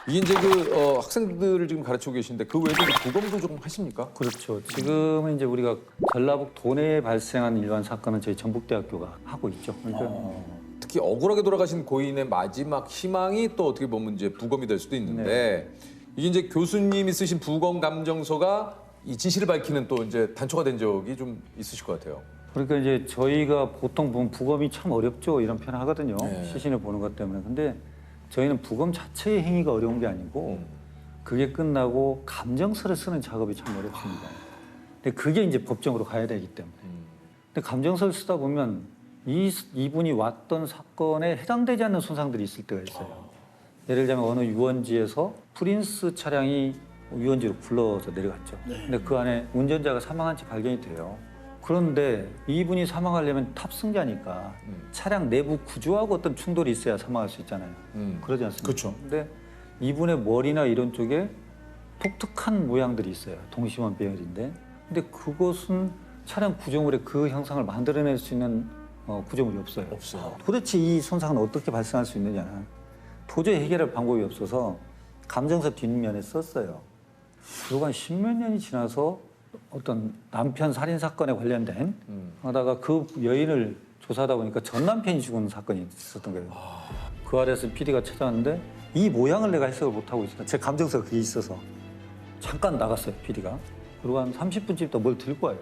이게 이제 학생들을 지금 가르치고 계신데 그 외에도 부검도 조금 하십니까? 그렇죠. 지금은 이제 우리가 전라북 도내에 발생한 일반 사건은 저희 전북대학교가 하고 있죠. 그러니까 특히 억울하게 돌아가신 고인의 마지막 희망이 또 어떻게 보면 이제 부검이 될 수도 있는데 이게 이제 교수님이 쓰신 부검 감정서가 이 진실을 밝히는 또 이제 단초가 된 적이 좀 있으실 것 같아요. 그러니까 이제 저희가 보통 보면 부검이 참 어렵죠. 이런 표현 하거든요. 네. 시신을 보는 것 때문에. 근데 저희는 부검 자체의 행위가 어려운 게 아니고 그게 끝나고 감정서를 쓰는 작업이 참 어렵습니다. 근데 그게 이제 법정으로 가야 되기 때문에. 근데 감정서를 쓰다 보면 이분이 왔던 사건에 해당되지 않는 손상들이 있을 때가 있어요. 예를 들자면 어느 유원지에서 프린스 차량이 유원지로 굴러서 내려갔죠. 근데 그 안에 운전자가 사망한 채 발견이 돼요. 그런데 이분이 사망하려면 탑승자니까 차량 내부 구조하고 어떤 충돌이 있어야 사망할 수 있잖아요. 그러지 않습니까? 그렇죠. 근데 이분의 머리나 이런 쪽에 독특한 모양들이 있어요. 동심원 배열인데. 근데 그것은 차량 구조물의 그 형상을 만들어낼 수 있는 구조물이 없어요. 없어요. 도대체 이 손상은 어떻게 발생할 수 있느냐. 도저히 해결할 방법이 없어서 감정서 뒷면에 썼어요. 그리고 한 십몇 년이 지나서 어떤 남편 살인 사건에 관련된 하다가 그 여인을 조사하다 보니까 전 남편이 죽은 사건이 있었던 거예요. 그 아래에서 PD가 찾아왔는데 이 모양을 내가 해석을 못하고 있었다. 제 감정서가 그게 있어서 잠깐 나갔어요, PD가. 그리고 한 30분쯤 있다 뭘 들고 와요.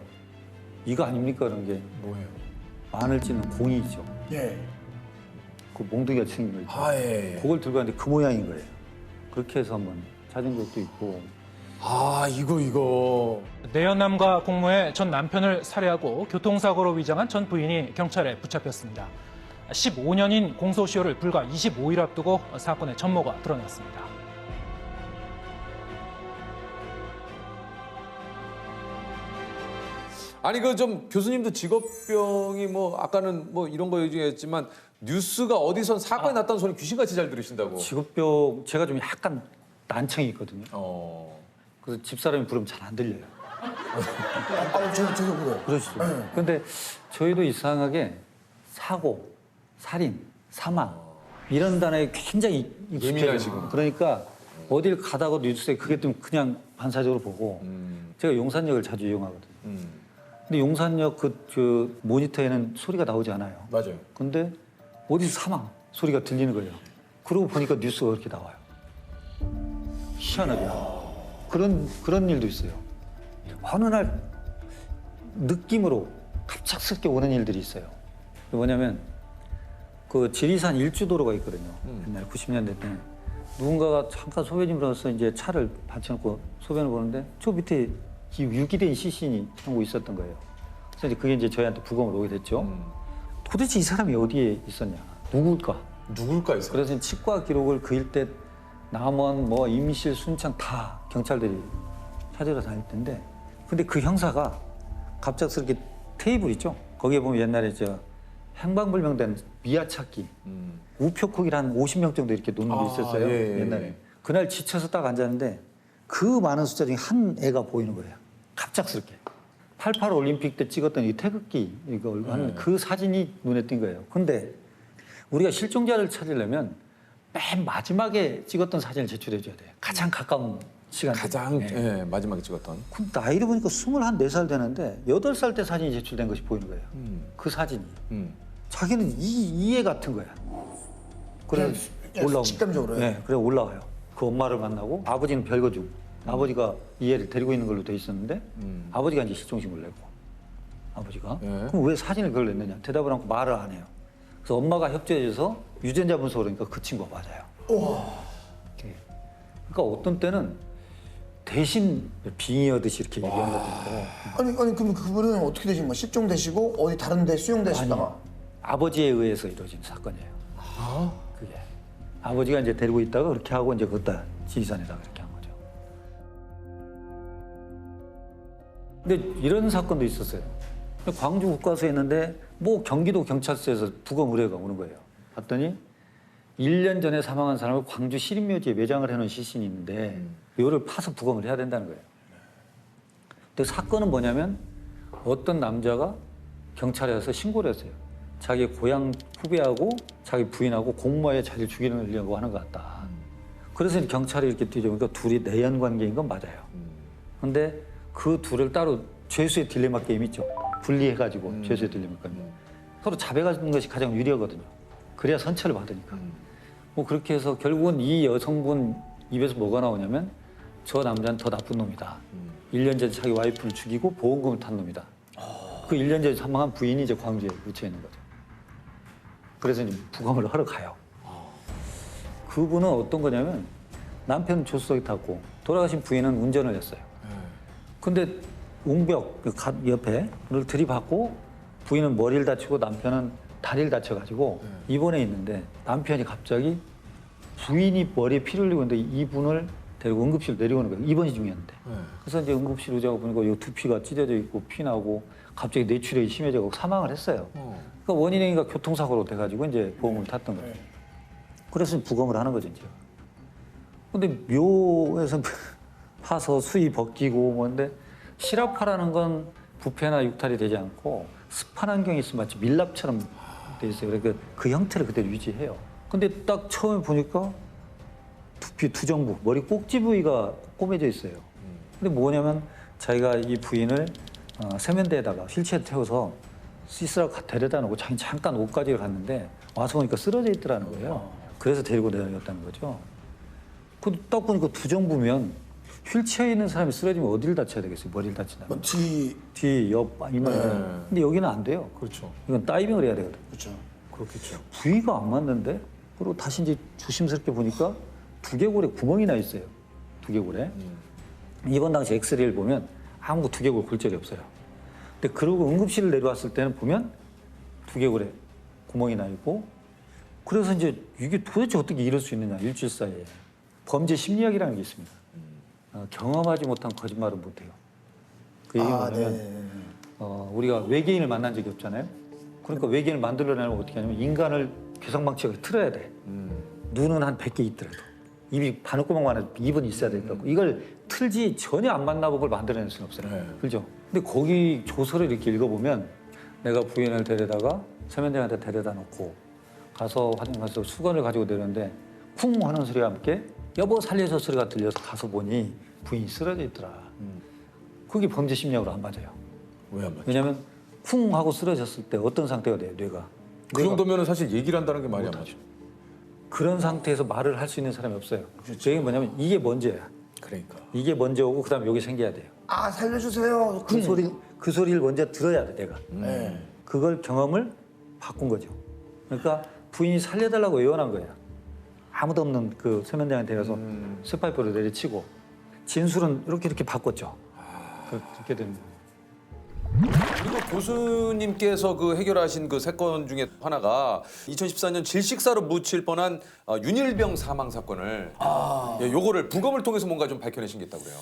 이거 아닙니까? 그런 게 뭐예요? 마늘 찌는 공이죠. 예. 그 몽둥이가 생긴 거 있죠. 아 예. 그걸 들고 왔는데 그 모양인 거예요. 그렇게 해서 한번 찾은 적도 있고. 아 이거. 내연남과 공모해 전 남편을 살해하고 교통사고로 위장한 전 부인이 경찰에 붙잡혔습니다. 15년인 공소시효를 불과 25일 앞두고 사건의 전모가 드러났습니다. 아니 그 좀 교수님도 직업병이 뭐 아까는 뭐 이런 거 얘기했지만 뉴스가 어디선 사건이 났다는 소리 귀신같이 잘 들으신다고. 직업병 제가 좀 약간 난청이 있거든요. 그래서 집사람이 부르면 잘 안 들려요. 저도 그래요. 그러시죠. 근데 저희도 이상하게 사고, 살인, 사망 이런 단어에 굉장히 익숙해요. 예민하시고. 그러니까 어딜 가다가 뉴스에 그게 좀 그냥 반사적으로 보고 제가 용산역을 자주 이용하거든요. 근데 용산역 그 모니터에는 소리가 나오지 않아요. 맞아요. 근데 어디서 사망 소리가 들리는 거예요. 그러고 보니까 뉴스가 그렇게 나와요. 희한하게. 그런 일도 있어요. 어느 날 느낌으로 갑작스럽게 오는 일들이 있어요. 뭐냐면 그 지리산 일주도로가 있거든요. 옛날 90년대 때 누군가가 잠깐 소변이 물어서 이제 차를 받쳐놓고 소변을 보는데 저 밑에 유기된 시신이 하고 있었던 거예요. 그래서 이제 그게 이제 저희한테 부검을 오게 됐죠. 도대체 이 사람이 어디에 있었냐? 누굴까? 누굴까 있어요? 그래서 치과 기록을 그 일대 남원, 뭐 임실, 순창 다 경찰들이 찾으러 다닐 텐데, 근데 그 형사가 갑작스럽게 테이블 있죠? 거기에 보면 옛날에 저 행방불명된 미아 찾기, 우표코기를 한 50명 정도 이렇게 놓는 게 있었어요. 예. 옛날에. 그날 지쳐서 딱 앉았는데 그 많은 숫자 중에 한 애가 보이는 거예요. 갑작스럽게. 88 올림픽 때 찍었던 이 태극기 이거 하는 그 사진이 눈에 띈 거예요. 근데 우리가 실종자를 찾으려면 맨 마지막에 찍었던 사진을 제출해줘야 돼요. 가장 가까운 시간. 가장 예, 마지막에 찍었던. 그 나이를 보니까 24살 되는데 8살 때 사진이 제출된 것이 보이는 거예요. 그 사진이. 자기는 이 애 같은 거야. 그래 올라오고. 직감적으로요? 네, 그래 올라와요. 그 엄마를 만나고 아버지는 별거중. 아버지가 이 애를 데리고 있는 걸로 돼 있었는데 아버지가 이제 실종신고를 내고 아버지가. 예. 그럼 왜 사진을 그걸 냈느냐? 대답을 않고 말을 안 해요. 그래서 엄마가 협조해줘서 유전자 분석을 하니까 그 친구가 맞아요. 이렇게. 그러니까 어떤 때는 대신 빙의하듯이 이렇게 얘기하는 것도 있고. 아니 그럼 그분은 어떻게 되신 거예요? 실종되시고 어디 다른 데 수용되시다가 아버지에 의해서 이루어진 사건이에요. 그게. 아버지가 이제 데리고 있다가 그렇게 하고 이제 그것다 지리산에다가 이렇게 한 거죠. 근데 이런 사건도 있었어요. 광주 국과수에 있는데 뭐 경기도 경찰서에서 부검 의뢰가 오는 거예요. 봤더니 1년 전에 사망한 사람을 광주 시립묘지에 매장을 해놓은 시신이 있는데 이거를 파서 부검을 해야 된다는 거예요. 근데 사건은 뭐냐면 어떤 남자가 경찰에 가서 신고를 했어요. 자기 고향 후배하고 자기 부인하고 공모에 자기를 죽이려고 하는 것 같다. 그래서 이제 경찰이 이렇게 뒤져보니까 둘이 내연 관계인 건 맞아요. 근데 그 둘을 따로 죄수의 딜레마 게임 있죠. 분리해가지고 죄수의 딜레마 게임. 서로 자백하는 것이 가장 유리하거든요. 그래야 선처를 받으니까. 뭐 그렇게 해서 결국은 이 여성분 입에서 뭐가 나오냐면 저 남자는 더 나쁜 놈이다. 1년 전에 자기 와이프를 죽이고 보험금을 탄 놈이다. 그 1년 전에 사망한 부인이 이제 광주에 묻혀 있는 거죠. 그래서 이제 부검을 하러 가요. 그분은 어떤 거냐면 남편은 조수석에 탔고 돌아가신 부인은 운전을 했어요. 근데 옹벽 그 옆에를 들이받고 부인은 머리를 다치고 남편은 다리를 다쳐가지고 입원해 있는데 남편이 갑자기 부인이 머리에 피를 흘리고 있는데 이분을 데리고 응급실로 내려오는 거예요. 입원이 중이었는데. 그래서 이제 응급실 의자가 보니까 이 두피가 찢어져 있고 피 나고 갑자기 뇌출혈이 심해져서 사망을 했어요. 그러니까 원인이 교통사고로 돼가지고 이제 보험을 탔던 거예요. 그래서 부검을 하는 거죠, 이제. 근데 묘에서 파서 수위 벗기고 뭔데 실압파라는 건 부패나 육탈이 되지 않고 습한 환경이 있으면 마치 밀랍처럼 돼 있어요. 그러니까 그 형태를 그대로 유지해요. 근데 딱 처음에 보니까 두피 두정부, 머리 꼭지 부위가 꼬매져 있어요. 근데 뭐냐면 자기가 이 부인을 세면대에다가 휠체어 태워서 시스라 데려다 놓고 자기 잠깐 옷가지를 갔는데 와서 보니까 쓰러져 있더라는 거예요. 그래서 데리고 내려갔다는 거죠. 근데 딱 보니까 두정부면 휠체어에 있는 사람이 쓰러지면 어디를 다쳐야 되겠어요? 머리를 다친다면. 뒤, 옆, 이마에. 근데 여기는 안 돼요. 그렇죠. 이건 다이빙을 해야 되거든. 그렇죠. 그렇겠죠. 부위가 안 맞는데 그리고 다시 이제 조심스럽게 보니까 두개골에 구멍이 나 있어요. 두개골에. 이번 당시 엑스레이를 보면 아무 두개골 골절이 없어요. 근데 그러고 응급실을 내려왔을 때는 보면 두개골에 구멍이 나 있고 그래서 이제 이게 도대체 어떻게 이럴 수 있느냐 일주일 사이에 범죄 심리학이라는 게 있습니다. 경험하지 못한 거짓말은 못해요. 그 얘기는 뭐냐면 우리가 외계인을 만난 적이 없잖아요. 그러니까 외계인을 만들어내려면 어떻게 하냐면 인간을 괴상망측하게 틀어야 돼. 눈은 한 100개 있더라도 입이 바늘구멍만 해도 입은 있어야 될 것 같고 이걸 틀지 전혀 안 만나본 걸 만들어낼 수는 없어요. 그렇죠? 근데 거기 조서를 이렇게 읽어보면 내가 부인을 데려다가 세면대한테 데려다 놓고 가서 화장 가서 수건을 가지고 내렸는데 쿵 하는 소리와 함께 여보 살려줘 소리가 들려서 가서 보니 부인이 쓰러져 있더라. 그게 범죄 심리학으로 안 맞아요. 왜 안 맞죠? 왜냐하면 쿵 하고 쓰러졌을 때 어떤 상태가 돼요, 뇌가. 그 정도면 사실 얘기를 한다는 게 말이 안 맞죠. 그런 상태에서 말을 할 수 있는 사람이 없어요. 그 얘기는 뭐냐면 이게 먼저야. 그러니까. 이게 먼저 오고 그다음에 여기 생겨야 돼요. 아 살려주세요. 그 소리를 먼저 들어야 돼, 내가. 네. 그걸 경험을 바꾼 거죠. 그러니까 부인이 살려달라고 애원한 거예요. 아무도 없는 그 세면장에 데려서 쇠파이프를 내리치고 진술은 이렇게 바꿨죠. 그렇게 된 거예요. 그리고 교수님께서 그 해결하신 그 사건 중에 하나가 2014년 질식사로 묻힐 뻔한 윤일병 사망 사건을 예, 요거를 부검을 통해서 뭔가 좀 밝혀내신 게 있다고 그래요.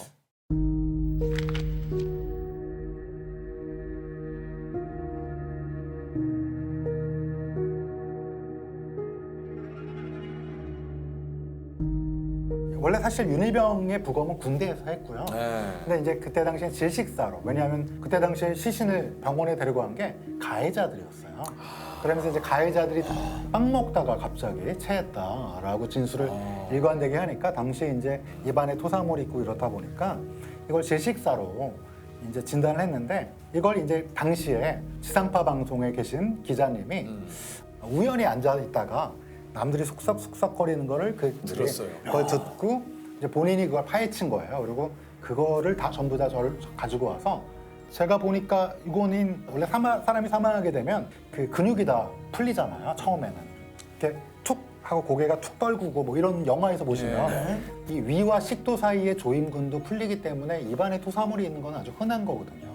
원래 사실 윤일병의 부검은 군대에서 했고요. 네. 근데 이제 그때 당시에 질식사로, 왜냐하면 그때 당시에 시신을 병원에 데리고 간 게 가해자들이었어요. 그러면서 이제 가해자들이 빵 먹다가 갑자기 체했다라고 진술을 일관되게 하니까 당시에 이제 입안에 토사물이 있고 이렇다 보니까 이걸 질식사로 이제 진단을 했는데 이걸 이제 당시에 지상파 방송에 계신 기자님이 우연히 앉아 있다가 남들이 속삭속삭거리는 거를 들었어요. 그걸 듣고 이제 본인이 그걸 파헤친 거예요. 그리고 그거를 다 전부 다 저를 가지고 와서 제가 보니까 이거는 원래 사람이 사망하게 되면 그 근육이 다 풀리잖아요. 처음에는 이렇게 툭 하고 고개가 툭 떨구고 뭐 이런 영화에서 보시면 이 위와 식도 사이의 조임근도 풀리기 때문에 입안에 토사물이 있는 건 아주 흔한 거거든요.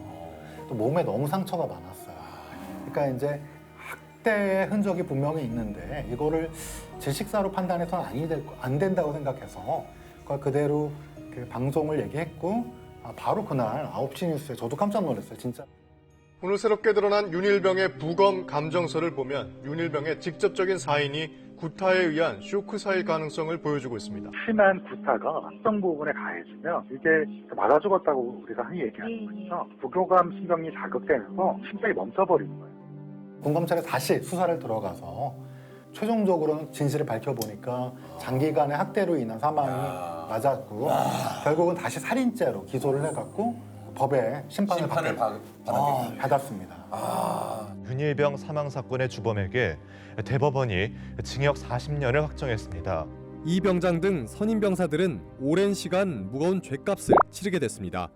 또 몸에 너무 상처가 많았어요. 그러니까 이제 학대의 흔적이 분명히 있는데 이거를 질식사로 판단해서는 안 된다고 생각해서 그걸 그대로 그 방송을 얘기했고 바로 그날 9시 뉴스에 저도 깜짝 놀랐어요. 진짜. 오늘 새롭게 드러난 윤일병의 부검 감정서를 보면 윤일병의 직접적인 사인이 구타에 의한 쇼크사일 가능성을 보여주고 있습니다. 심한 구타가 합성 부분에 가해지면 이게 맞아 죽었다고 우리가 흔히 얘기하는 거죠. 부교감 신경이 자극되면서 심장이 멈춰버리는 거예요. 군검찰에 다시 수사를 들어가서 최종적으로는 진실을 밝혀보니까 장기간의 학대로 인한 사망이 맞았고 결국은 다시 살인죄로 기소를 해갖고 법의 심판을 받았습니다. 윤일병 사망 사건의 주범에게 대법원이 징역 40년을 확정했습니다. 이 병장 등 선임 병사들은 오랜 시간 무거운 죗값을 치르게 됐습니다.